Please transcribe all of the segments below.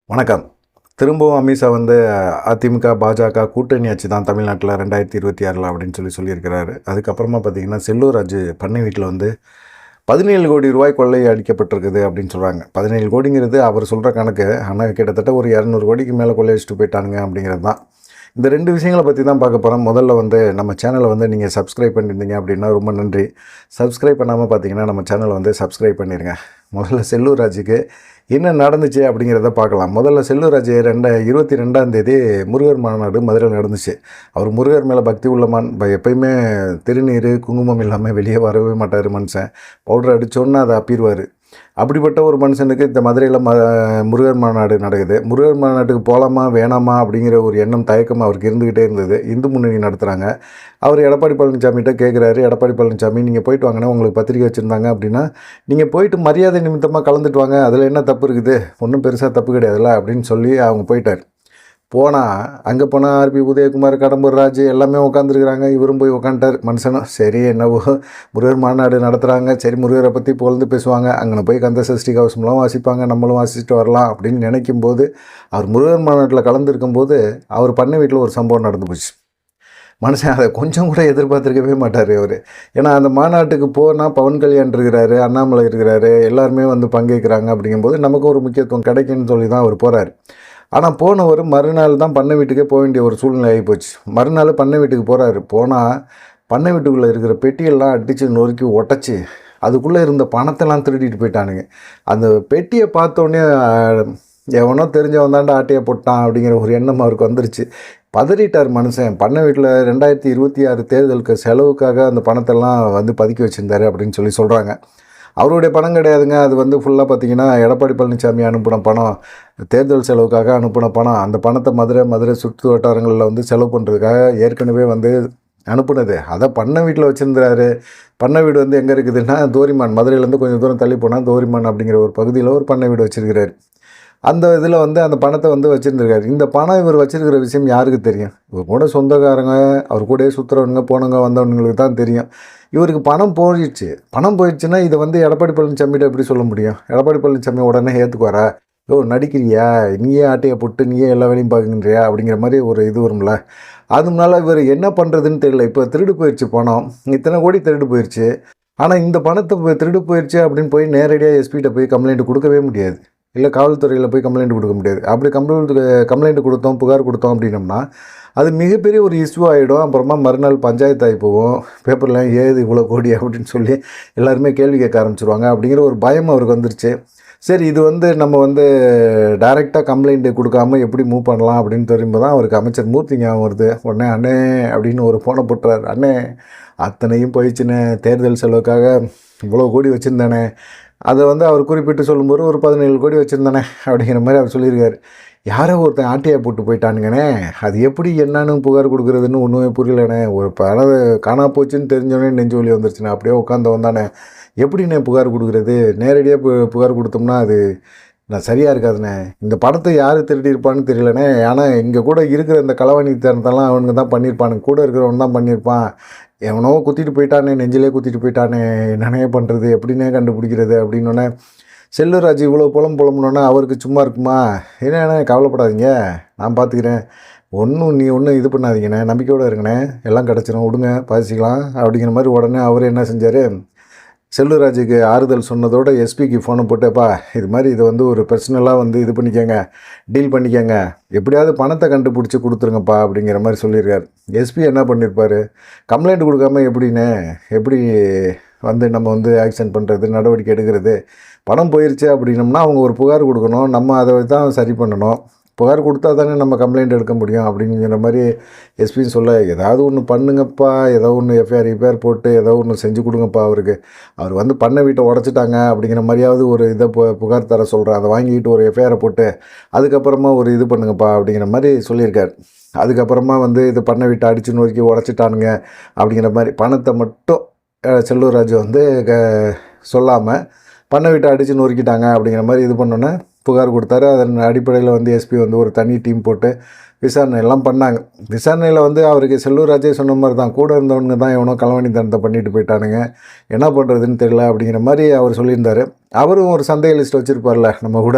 வணக்கம். திரும்பவும் அமித்ஷா அதிமுக, பாஜக கூட்டணி ஆட்சி தான் தமிழ்நாட்டில் 2026 அப்படின்னு சொல்லியிருக்கிறாரு. அதுக்கப்புறமா பார்த்தீங்கன்னா, செல்லூர் ராஜு பண்ணை வீட்டில் 17 கோடி ரூபாய் கொள்ளை அடிக்கப்பட்டிருக்குது அப்படின்னு சொல்கிறாங்க. 17 கோடிங்கிறது அவர் சொல்கிற கணக்கு. ஆனால் கிட்டத்தட்ட ஒரு 200 கோடிக்கு மேலே கொள்ளையடிச்சிட்டு போயிட்டானுங்க அப்படிங்கிறது தான். இந்த 2 விஷயங்களை பற்றி தான் பார்க்க போகிறோம். முதல்ல நம்ம சேனலை நீங்கள் சப்ஸ்கிரைப் பண்ணியிருந்தீங்க அப்படின்னா ரொம்ப நன்றி. சப்ஸ்கிரைப் பண்ணாமல் பார்த்தீங்கன்னா நம்ம சேனலை சப்ஸ்கிரைப் பண்ணிடுங்க. முதல்ல செல்லூர் ராஜுக்கு என்ன நடந்துச்சு அப்படிங்கிறத பார்க்கலாம். முதல்ல செல்லூர் ராஜு 22ஆம் தேதி முருகர் மாநாடு மதுரையில் நடந்துச்சு. அவர் முருகர் மேலே பக்தி உள்ளமான், எப்பயுமே திருநீர் குங்குமம் இல்லாமல் வெளியே வரவே மாட்டார் மனுஷன். பவுடர் அடித்தோன்னா அதை அப்பிடுவார். அப்படிப்பட்ட ஒரு மனுஷனுக்கு இந்த மதுரையில் முருகர் மாநாடு நடக்குது. முருகர் மாநாட்டுக்கு போகலாமா வேணாமா அப்படிங்கிற ஒரு எண்ணம் தயக்கம் அவருக்கு இருந்துக்கிட்டே இருந்தது. இந்து முன்னணி நடத்துகிறாங்க. அவர் எடப்பாடி பழனிசாமிகிட்ட கேட்குறாரு, எடப்பாடி பழனிசாமி நீங்கள் போயிட்டு வாங்கினா உங்களுக்கு பத்திரிக்கை வச்சுருந்தாங்க அப்படின்னா நீங்கள் போயிட்டு மரியாதை நிமித்தமாக கலந்துட்டு வாங்க, அதில் என்ன தப்பு இருக்குது, ஒன்றும் பெருசாக தப்பு கிடையாதுல்ல அப்படின்னு சொல்லி அவங்க போயிட்டார். போனால் அங்கே போனால் ஆர்பி உதயகுமார், கடம்பூர் ராஜு எல்லாமே உட்காந்துருக்குறாங்க. இவரும் போய் உட்காந்துட்டார். மனுஷனும் சரி என்னவோ முருகர் மாநாடு நடத்துகிறாங்க, சரி முருகரை பற்றி புகழ்ந்து பேசுவாங்க, அங்கே போய் கந்த சஷ்டி கவசம்லாம் வாசிப்பாங்க, நம்மளும் வாசிச்சுட்டு வரலாம் அப்படின்னு நினைக்கும் போது, அவர் முருகர் மாநாட்டில் கலந்துருக்கும் போது அவர் பண்ணை வீட்டில் ஒரு சம்பவம் நடந்து போச்சு. மனுஷன் அதை கொஞ்சம் கூட எதிர்பார்த்துருக்கவே மாட்டார் அவர். ஏன்னா அந்த மாநாட்டுக்கு போனால் பவன் கல்யாண் இருக்கிறாரு, அண்ணாமலை இருக்கிறாரு, எல்லாருமே பங்கேற்கிறாங்க. அப்படிங்கும்போது நமக்கு ஒரு முக்கியத்துவம் கிடைக்குன்னு சொல்லி தான் அவர் போகிறார். ஆனால் போனவர் மறுநாள் தான் பண்ணை வீட்டுக்கே போக வேண்டிய ஒரு சூழ்நிலை ஆகிப்போச்சு. மறுநாள் பண்ணை வீட்டுக்கு போகிறாரு. போனால் பண்ணை வீட்டுக்குள்ளே இருக்கிற பெட்டியெல்லாம் அடித்து நொறுக்கி உடச்சி அதுக்குள்ளே இருந்த பணத்தெல்லாம் திருடிட்டு போயிட்டானுங்க. அந்த பெட்டியை பார்த்தோன்னே எவனோ தெரிஞ்சவன் தாண்டா ஆட்டையை போட்டான் அப்படிங்கிற ஒரு எண்ணம் அவருக்கு வந்துருச்சு. பதறிட்டார் மனுஷன். பண்ணை வீட்டில் 2026 தேர்தலுக்கு செலவுக்காக அந்த பணத்தெல்லாம் பதுக்கி வச்சுருந்தாரு அப்படின்னு சொல்கிறாங்க. அவருடைய பணம் கிடையாதுங்க. அது ஃபுல்லாக பார்த்திங்கன்னா எடப்பாடி பழனிசாமி அனுப்பின பணம், தேர்தல் செலவுக்காக அனுப்பின பணம். அந்த பணத்தை மதுரை சுற்று வட்டாரங்களில் செலவு பண்ணுறதுக்காக ஏற்கனவே அனுப்புனது. அதை பண்ணை வீட்டில் வச்சுருந்தாரு. பண்ணை வீடு எங்கே இருக்குதுன்னா தோரிமான், மதுரையிலேருந்து கொஞ்சம் தூரம் தள்ளி போனால் தோரிமான் அப்படிங்கிற ஒரு பகுதியில் ஒரு பண்ணை வீடு வச்சுருக்கிறாரு. அந்த இதில் அந்த பணத்தை வச்சுருந்துருக்காரு. இந்த பணம் இவர் வச்சுருக்கிற விஷயம் யாருக்கு தெரியும்? இவர் கூட சொந்தக்காரங்க, அவர் கூடயே சுற்றுறவங்க போனவங்க வந்தவங்களுக்கு தான் தெரியும். இவருக்கு பணம் போயிடுச்சுன்னா இதை எடப்பாடி பழனிசாமிகிட்ட எப்படி சொல்ல முடியும்? எடப்பாடி பழனிசாமி உடனே ஏற்றுக்குவாரா? நடிக்கிறியா, நீயே ஆட்டையை போட்டு நீயே எல்லா வேலையும் பார்க்குறியா அப்படிங்கிற மாதிரி ஒரு இது வரும்ல. அதனால இவர் என்ன பண்ணுறதுன்னு தெரியல. இப்போ திருடு போயிடுச்சு பணம், இத்தனை கோடி திருடு போயிடுச்சு. ஆனால் இந்த பணத்தை திருடு போயிடுச்சு அப்படின்னு போய் நேரடியாக எஸ்பிகிட்ட போய் கம்ப்ளைண்ட் கொடுக்கவே முடியாது, இல்லை காவல்துறையில் போய் கம்ப்ளைண்ட் கொடுக்க முடியாது. அப்படி கம்ப்ளைண்ட் கொடுத்தோம், புகார் கொடுத்தோம் அப்படின்னம்னா அது மிகப்பெரிய ஒரு இஷ்யூ ஆகிடும். அப்புறமா மறுநாள் பஞ்சாயத்து ஆகி போவோம். பேப்பர்லாம் ஏது இவ்வளோ கோடி அப்படின்னு சொல்லி எல்லாருமே கேள்வி கேட்க ஆரம்பிச்சிருவாங்க. அப்படிங்கிற ஒரு பயம் அவருக்கு வந்துருச்சு. சரி இது நம்ம டைரெக்டாக கம்ப்ளைண்ட்டு கொடுக்காமல் எப்படி மூவ் பண்ணலாம் அப்படின்னு தெரியும்போது தான் அவருக்கு அமைச்சர் மூர்த்தி ஞாபகம் வருது. உடனே அண்ணே அப்படின்னு ஒரு ஃபோனை போட்டுறாரு. அண்ணே அத்தனையும் போயிடுச்சுண்ணே, தேர்தல் செலவுக்காக இவ்வளோ கோடி வச்சுருந்தானே, அதை அவர் குறிப்பிட்டு சொல்லும்போது ஒரு 17 கோடி வச்சுருந்தானே அப்படிங்கிற மாதிரி அவர் சொல்லியிருக்காரு. யாரோ ஒருத்தன் ஆட்டையை போட்டு போயிட்டானுங்கண்ணே, அது எப்படி என்னன்னு புகார் கொடுக்குறதுன்னு ஒன்றுமே புரியலண்ணே, ஒரு பணம் காணா போச்சுன்னு தெரிஞ்சோடனே நெஞ்சு வலி வந்துருச்சுண்ணே, அப்படியே உட்காந்து வந்தானே, எப்படிண்ணே புகார் கொடுக்குறது? நேரடியாக புகார் கொடுத்தோம்னா அது நான் சரியாக இருக்காதுண்ணே. இந்த படத்தை யார் திருடியிருப்பான்னு தெரியலண்ணே. ஆனால் இங்கே கூட இருக்கிற இந்த களவாணித்தனத்தெல்லாம் அவனுங்க தான் பண்ணியிருப்பானுங்க, கூட இருக்கிறவன் தான் பண்ணியிருப்பான். எவனோ குத்திட்டு போயிட்டானே, நெஞ்சிலே குத்திட்டு போயிட்டானே, என்னனே பண்ணுறது, எப்படின்னே கண்டுபிடிக்கிறது அப்படின்னோடனே செல்லூர் ராஜு இவ்வளோ புலம்புனோன்னா அவருக்கு சும்மா இருக்குமா? என்னண்ணே கவலைப்படாதீங்க, நான் பார்த்துக்கிறேன், நீ ஒன்றும் இது பண்ணாதீங்கண்ணே, நம்பிக்கையோடு இருங்கண்ணே, எல்லாம் கிடச்சிரும், விடுங்க பாசிக்கலாம் அப்படிங்கிற மாதிரி. உடனே அவர் என்ன செஞ்சார், செல்லூர் ராஜுக்கு ஆறுதல் சொன்னதோட எஸ்பிக்கு ஃபோனை போட்டேப்பா, இது மாதிரி இதை ஒரு பர்சனலாக இது பண்ணிக்கோங்க, டீல் பண்ணிக்கோங்க, எப்படியாவது பணத்தை கண்டுபிடிச்சி கொடுத்துருங்கப்பா அப்படிங்கிற மாதிரி சொல்லியிருக்காரு. எஸ்பி என்ன பண்ணியிருப்பார், கம்ப்ளைண்ட் கொடுக்காம எப்படி நம்ம ஆக்ஷன் பண்ணுறது, நடவடிக்கை எடுக்கிறது? பணம் போயிடுச்சு அப்படின்னம்னா அவங்க ஒரு புகார் கொடுக்கணும், நம்ம அதை தான் சரி பண்ணணும். புகார் கொடுத்தா தானே நம்ம கம்ப்ளைண்ட் எடுக்க முடியும் அப்படிங்கிற மாதிரி எஸ்பின்னு சொல்ல, ஏதாவது ஒன்று பண்ணுங்கப்பா, ஏதோ ஒன்று எஃப்ஐஆர் போட்டு ஏதோ ஒன்று செஞ்சு கொடுங்கப்பா அவருக்கு. அவர் பண்ணை வீட்டை உடச்சிட்டாங்க அப்படிங்கிற மாதிரியாவது ஒரு இதை புகார் தர சொல்கிறேன், அதை வாங்கிக்கிட்டு ஒரு எஃப்ஐஆரை போட்டு அதுக்கப்புறமா ஒரு இது பண்ணுங்கப்பா அப்படிங்கிற மாதிரி சொல்லியிருக்கார். அதுக்கப்புறமா இது பண்ணை வீட்டை அடித்து நோக்கி உடச்சிட்டானுங்க அப்படிங்கிற மாதிரி பணத்தை மட்டும் செல்லூர் ராஜு சொல்லாமல் பண்ணை வீட்டை அடித்து நொறுக்கிட்டாங்க அப்படிங்கிற மாதிரி இது பண்ணோன்னே புகார் கொடுத்தாரு. அதன் அடிப்படையில் எஸ்பி ஒரு தனி டீம் போட்டு விசாரணை எல்லாம் பண்ணாங்க. விசாரணையில் வந்து அவருக்கு செல்லூர் ராஜே சொன்ன மாதிரி தான், கூட இருந்தவனுங்க தான் எவனோ களவாணித்தனத்தை பண்ணிட்டு போயிட்டானுங்க, என்ன பண்ணுறதுன்னு தெரியல அப்படிங்கிற மாதிரி அவர் சொல்லியிருந்தார். அவரும் ஒரு சந்தேக லிஸ்ட் வச்சுருப்பார்ல, நம்ம கூட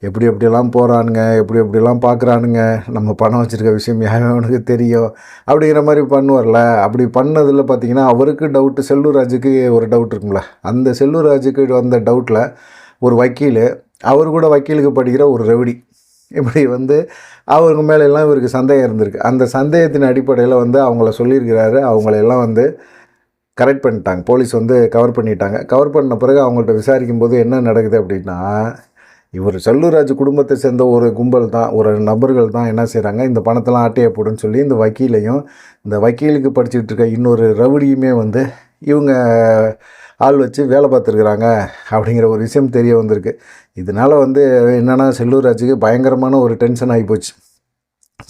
எப்படி எப்படியெல்லாம் போகிறானுங்க, எப்படி எப்படியெல்லாம் பார்க்குறானுங்க, நம்ம பணம் வச்சுருக்க விஷயம் அவனுக்கு தெரியும் அப்படிங்கிற மாதிரி பண்ணுவார்ல. அப்படி பண்ணதில் பார்த்திங்கன்னா அவருக்கு டவுட்டு, செல்லூர் ராஜுக்கு ஒரு டவுட் இருக்குங்களா, அந்த செல்லூர் ராஜுக்கு வந்த டவுட்டில் ஒரு வக்கீல், அவர் கூட வக்கீலுக்கு படிக்கிற ஒரு ரவுடி, இப்படி வந்து அவங்க மேலெல்லாம் இவருக்கு சந்தேகம் இருந்திருக்கு. அந்த சந்தேகத்தின் அடிப்படையில் வந்து அவங்கள சொல்லியிருக்கிறாரு. அவங்களெல்லாம் வந்து கரெக்ட் பண்ணிட்டாங்க, போலீஸ் வந்து கவர் பண்ணிட்டாங்க. கவர் பண்ண பிறகு அவங்கள்ட்ட விசாரிக்கும் போது என்ன நடக்குது அப்படின்னா, இவர் செல்லூர் ராஜு குடும்பத்தை சேர்ந்த ஒரு கும்பல் தான், ஒரு நபர்கள் தான் என்ன செய்கிறாங்க, இந்த பணத்தெல்லாம் ஆட்டையை போடுன்னு சொல்லி இந்த வக்கீலையும், இந்த வக்கீலுக்கு படிச்சுக்கிட்டு இருக்க இன்னொரு ரவுடியுமே வந்து இவங்க ஆள் வச்சு வேலை பார்த்துருக்குறாங்க அப்படிங்கிற ஒரு விஷயம் தெரிய வந்திருக்கு. இதனால் வந்து என்னென்னா செல்லூர் ராஜுக்கு பயங்கரமான ஒரு டென்ஷன் ஆகிப்போச்சு.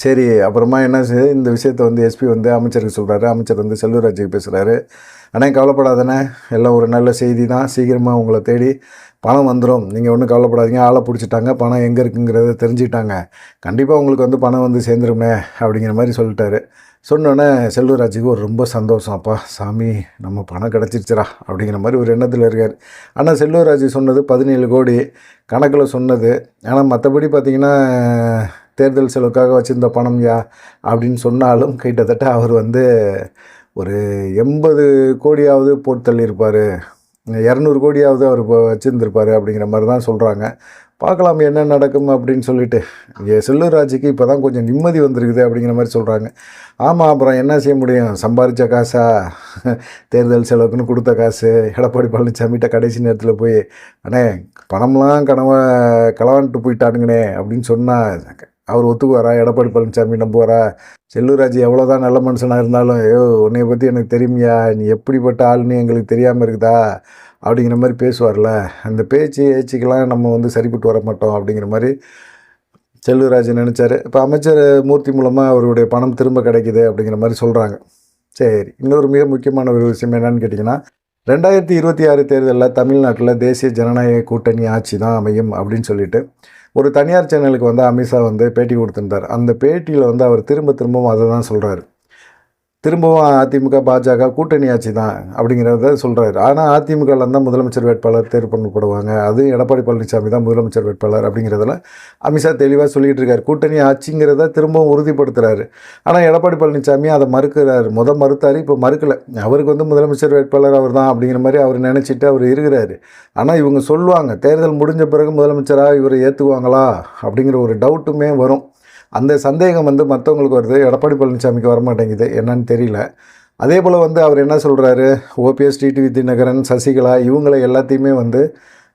சரி, அப்புறமா என்ன செய்யுது, இந்த விஷயத்தை வந்து எஸ்பி வந்து அமைச்சருக்கு சொல்கிறாரு. அமைச்சர் வந்து செல்லூர் ராஜுக்கு பேசுகிறாரு. ஆனால் கவலைப்படாதானே, எல்லாம் ஒரு நல்ல செய்தி தான், சீக்கிரமாக உங்களை தேடி பணம் வந்துடும், நீங்கள் ஒன்றும் கவலைப்படாதீங்க, ஆளை பிடிச்சிட்டாங்க, பணம் எங்கே இருக்குங்கிறத தெரிஞ்சுக்கிட்டாங்க, கண்டிப்பாக உங்களுக்கு வந்து பணம் வந்து சேர்ந்துருமே அப்படிங்கிற மாதிரி சொல்லிட்டாரு. சொன்னோன்னே செல்லூர் ராஜுக்கு ஒரு ரொம்ப சந்தோஷம், அப்பா சாமி நம்ம பணம் கிடச்சிருச்சுரா அப்படிங்கிற மாதிரி ஒரு எண்ணத்தில் இருக்கார். ஆனால் செல்லூர் ராஜு சொன்னது 17 கோடி கணக்கில் சொன்னது. ஆனால் மற்றபடி பார்த்திங்கன்னா தேர்தல் செலவுக்காக வச்சுருந்த பணம் அப்படின்னு சொன்னாலும் கிட்டத்தட்ட அவர் வந்து ஒரு 80 கோடியாவது போட்டு தள்ளியிருப்பார், 200 கோடியாவது அவர் இப்போ வச்சுருந்துருப்பார் அப்படிங்கிற மாதிரி தான் சொல்கிறாங்க. பார்க்கலாம் என்ன நடக்கும் அப்படின்னு சொல்லிட்டு. செல்லூர் ராஜுக்கு இப்போ தான் கொஞ்சம் நிம்மதி வந்திருக்குது அப்படிங்கிற மாதிரி சொல்கிறாங்க. ஆமாம், அப்புறம் என்ன செய்ய முடியும், சம்பாதிச்ச காசா, தேர்தல் செலவுக்குன்னு கொடுத்த காசு, எடப்பாடி பழனிசாமிகிட்ட கடைசி நேரத்தில் போய் அண்ணே பணம்லாம் களவான்ட்டு போயிட்டானுங்கண்ணே அப்படின்னு சொன்னால் அவர் ஒத்துக்குவாரா? எடப்பாடி பழனிசாமி நம்புவாரா? செல்லூர் ராஜு எவ்வளோதான் நல்ல மனுஷனாக இருந்தாலும், உன்னைய பற்றி எனக்கு தெரியுமியா, நீ எப்படிப்பட்ட ஆளுன்னு எங்களுக்கு தெரியாமல் இருக்குதா அப்படிங்கிற மாதிரி பேசுவார்ல. அந்த பேச்சு ஏச்சுக்கெல்லாம் நம்ம வந்து சரிப்பட்டு வர மாட்டோம் அப்படிங்கிற மாதிரி செல்லூர் ராஜு நினச்சார். இப்போ அமைச்சர் மூர்த்தி மூலமாக அவருடைய பணம் திரும்ப கிடைக்குது அப்படிங்கிற மாதிரி சொல்கிறாங்க. சரி, இன்னொரு மிக முக்கியமான ஒரு விஷயம் என்னன்னு கேட்டிங்கன்னா, 2026 தேர்தலில் தமிழ்நாட்டில் தேசிய ஜனநாயக கூட்டணி ஆட்சி தான் அமையும் அப்படின்னு சொல்லிட்டு ஒரு தனியார் சேனலுக்கு வந்து அமித்ஷா வந்து பேட்டி கொடுத்துருந்தார். அந்த பேட்டியில் வந்து அவர் திரும்பவும் அதை தான் சொல்கிறார். திரும்பவும் அதிமுக பாஜக கூட்டணி ஆட்சி தான் அப்படிங்கிறத சொல்கிறாரு. ஆனால் அதிமுகவில் தான் முதலமைச்சர் வேட்பாளர் தேர்வு பண்ணப்படுவாங்க, அது எடப்பாடி பழனிசாமி தான் முதலமைச்சர் வேட்பாளர் அப்படிங்கிறதுல அமித்ஷா தெளிவாக சொல்லிகிட்டு இருக்கார். கூட்டணி ஆட்சிங்கிறத திரும்பவும் உறுதிப்படுத்துகிறாரு. ஆனால் எடப்பாடி பழனிசாமி அதை மறுக்கிறார். மறுத்தார், இப்போ மறுக்கலை. அவருக்கு வந்து முதலமைச்சர் வேட்பாளர் அவர் தான் அப்படிங்கிற மாதிரி அவர் நினச்சிட்டு அவர் இருக்கிறாரு. ஆனால் இவங்க சொல்லுவாங்க, தேர்தல் முடிஞ்ச பிறகு முதலமைச்சராக இவரை ஏற்றுக்குவாங்களா அப்படிங்கிற ஒரு டவுட்டுமே வரும். அந்த சந்தேகம் வந்து மற்றவங்களுக்கு வருது, எடப்பாடி பழனிசாமிக்கு வரமாட்டேங்குது, என்னன்னு தெரியல. அதே போல் வந்து அவர் என்ன சொல்கிறாரு, ஓபிஎஸ், டிடிவி தினகரன், சசிகலா இவங்களை எல்லாத்தையுமே வந்து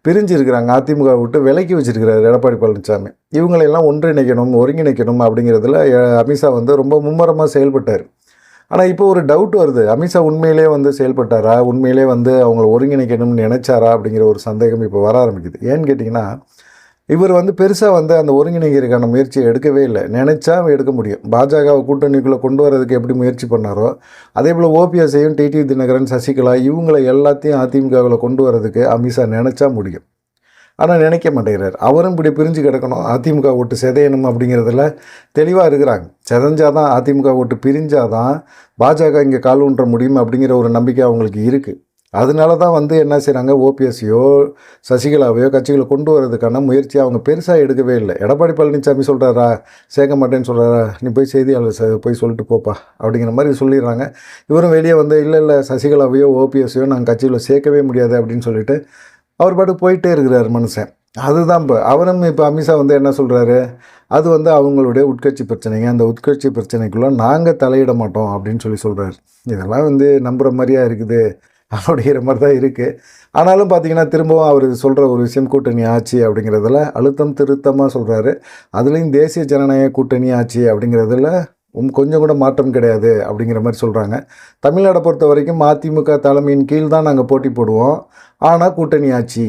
பிரிஞ்சிருக்கிறாங்க, அதிமுக விட்டு விலக்கி வச்சுருக்கிறாரு எடப்பாடி பழனிசாமி. இவங்களையெல்லாம் ஒன்றிணைக்கணும், ஒருங்கிணைக்கணும் அப்படிங்கிறதுல அமித்ஷா வந்து ரொம்ப மும்முரமாக செயல்பட்டார். ஆனால் இப்போ ஒரு டவுட் வருது, அமித்ஷா உண்மையிலே வந்து செயல்பட்டாரா, உண்மையிலே வந்து அவங்கள ஒருங்கிணைக்கணும்னு நினைச்சாரா அப்படிங்கிற ஒரு சந்தேகம் இப்போ வர ஆரம்பிக்குது. ஏன்னு கேட்டிங்கன்னா, இவர் வந்து பெருசாக வந்து அந்த ஒருங்கிணைக்கிறதுக்கான முயற்சியை எடுக்கவே இல்லை. நினச்சா எடுக்க முடியும். பாஜகவை கூட்டணிக்குள்ளே கொண்டு வரதுக்கு எப்படி முயற்சி பண்ணாரோ, அதே போல் ஓபிஎஸ்ஐயும், டிடிவி தினகரன், சசிகலா இவங்களை எல்லாத்தையும் அதிமுகவில் கொண்டு வரதுக்கு அமித்ஷா நினச்சா முடியும். ஆனால் நினைக்க மாட்டேங்கிறார். அவரும் இப்படி பிரிஞ்சு கிடக்கணும், அதிமுக ஓட்டு சிதையணும் அப்படிங்கிறதுல தெளிவாக இருக்கிறாங்க. சிதைஞ்சாதான், அதிமுக ஓட்டு பிரிஞ்சாதான் பாஜக இங்கே கால் ஊன்ற முடியும் அப்படிங்கிற ஒரு நம்பிக்கை அவங்களுக்கு இருக்குது. அதனால தான் வந்து என்ன செய்கிறாங்க, ஓபிஎஸ்ஸையோ சசிகலாவையோ கட்சிகளை கொண்டு வரதுக்கான முயற்சியை அவங்க பெருசாக எடுக்கவே இல்லை. எடப்பாடி பழனிசாமி சொல்கிறாரா, சேர்க்க மாட்டேன்னு சொல்கிறாரா, நீ போய் செய்தியாளர் போய் சொல்லிட்டு போப்பா அப்படிங்கிற மாதிரி சொல்லிடுறாங்க. இவரும் வெளியே வந்து இல்லை சசிகலாவையோ ஓபிஎஸ்ஸையோ நாங்கள் கட்சியில் சேர்க்கவே முடியாது அப்படின்னு சொல்லிட்டு அவர் பாட்டு போயிட்டே இருக்கிறார் மனுஷன். அதுதான் இப்போ அவரும் இப்போ அமித்ஷா வந்து என்ன சொல்கிறாரு, அது வந்து அவங்களுடைய உட்கட்சி பிரச்சனைங்க, அந்த உட்கட்சி பிரச்சனைக்குள்ளே நாங்கள் தலையிட மாட்டோம் அப்படின்னு சொல்கிறாரு. இதெல்லாம் வந்து நம்புகிற மாதிரியா இருக்குது அப்படிங்கிற மாதிரி தான் இருக்குது. ஆனாலும் பார்த்திங்கன்னா திரும்பவும் அவர் சொல்கிற ஒரு விஷயம் கூட்டணி ஆட்சி அப்படிங்கிறதுல அழுத்தம் திருத்தமாக சொல்கிறாரு. அதுலேயும் தேசிய ஜனநாயக கூட்டணி ஆட்சி அப்படிங்கிறதுல கொஞ்சம் கூட மாற்றம் கிடையாது அப்படிங்கிற மாதிரி சொல்கிறாங்க. தமிழ்நாடை பொறுத்த வரைக்கும் அதிமுக தலைமையின் கீழ் தான் நாங்கள் போட்டி போடுவோம், ஆனால் கூட்டணி ஆட்சி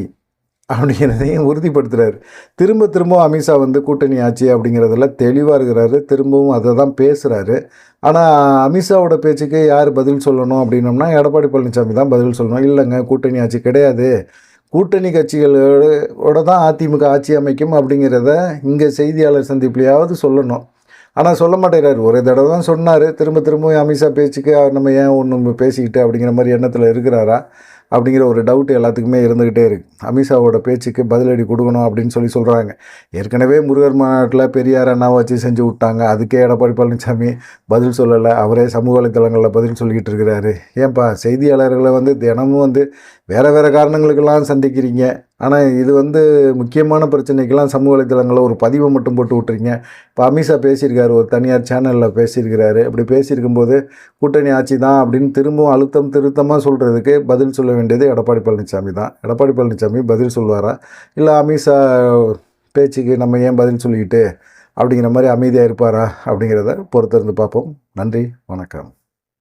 அப்படிங்கிறதையும் உறுதிப்படுத்துகிறார். திரும்ப அமித்ஷா வந்து கூட்டணி ஆட்சி அப்படிங்கிறதுல தெளிவாக இருக்கிறாரு. திரும்பவும் அதை தான் பேசுகிறாரு. ஆனால் அமித்ஷாவோட பேச்சுக்கு யார் பதில் சொல்லணும் அப்படின்னோம்னா எடப்பாடி பழனிசாமி தான் பதில் சொல்லணும். இல்லைங்க, கூட்டணி ஆட்சி கிடையாது, கூட்டணி கட்சிகளோட தான் அதிமுக ஆட்சி அமைக்கும் அப்படிங்கிறத இங்கே செய்தியாளர் சந்திப்புலையாவது சொல்லணும். ஆனால் சொல்ல மாட்டேங்கிறாரு. ஒரு தடவை தான் சொன்னார். திரும்ப திரும்ப அமித்ஷா பேச்சுக்கு நம்ம ஏன் ஒன்று பேசிக்கிட்டு அப்படிங்கிற மாதிரி எண்ணத்தில் இருக்கிறாரா அப்படிங்கிற ஒரு டவுட் எல்லாத்துக்குமே இருந்துக்கிட்டே இருக்குது. அமித்ஷாவோட பேச்சுக்கு பதிலடி கொடுக்கணும் அப்படின்னு சொல்கிறாங்க. ஏற்கனவே முருகர் மாநாட்டில் பெரியார் அண்ணாவை வச்சு செஞ்சு விட்டாங்க. அதுக்கே எடப்பாடி பழனிசாமி பதில் சொல்லலை. அவரே சமூக வலைத்தளங்களில் பதில் சொல்லிக்கிட்டு இருக்கிறாரு. ஏன்பா செய்தியாளர்களை தினமும் வேறு காரணங்களுக்கெல்லாம் சந்திக்கிறீங்க. ஆனால் இது முக்கியமான பிரச்சனைக்கெல்லாம் சமூக வலைத்தளங்களில் ஒரு பதிவை மட்டும் போட்டு விட்டுறீங்க. இப்போ அமித்ஷா பேசியிருக்காரு, ஒரு தனியார் சேனலில் பேசியிருக்கிறாரு. அப்படி பேசியிருக்கும்போது கூட்டணி ஆட்சி தான் அப்படின்னு திரும்பவும் திருத்தமாக சொல்கிறதுக்கு பதில் சொல்ல வேண்டியது எடப்பாடி பழனிசாமி தான். எடப்பாடி பழனிசாமி பதில் சொல்வாரா, இல்லை அமித்ஷா பேச்சுக்கு நம்ம ஏன் பதில் சொல்லிக்கிட்டு அப்படிங்கிற மாதிரி அமைதியாக இருப்பாரா அப்படிங்கிறத பொறுத்திருந்து பார்ப்போம். நன்றி, வணக்கம்.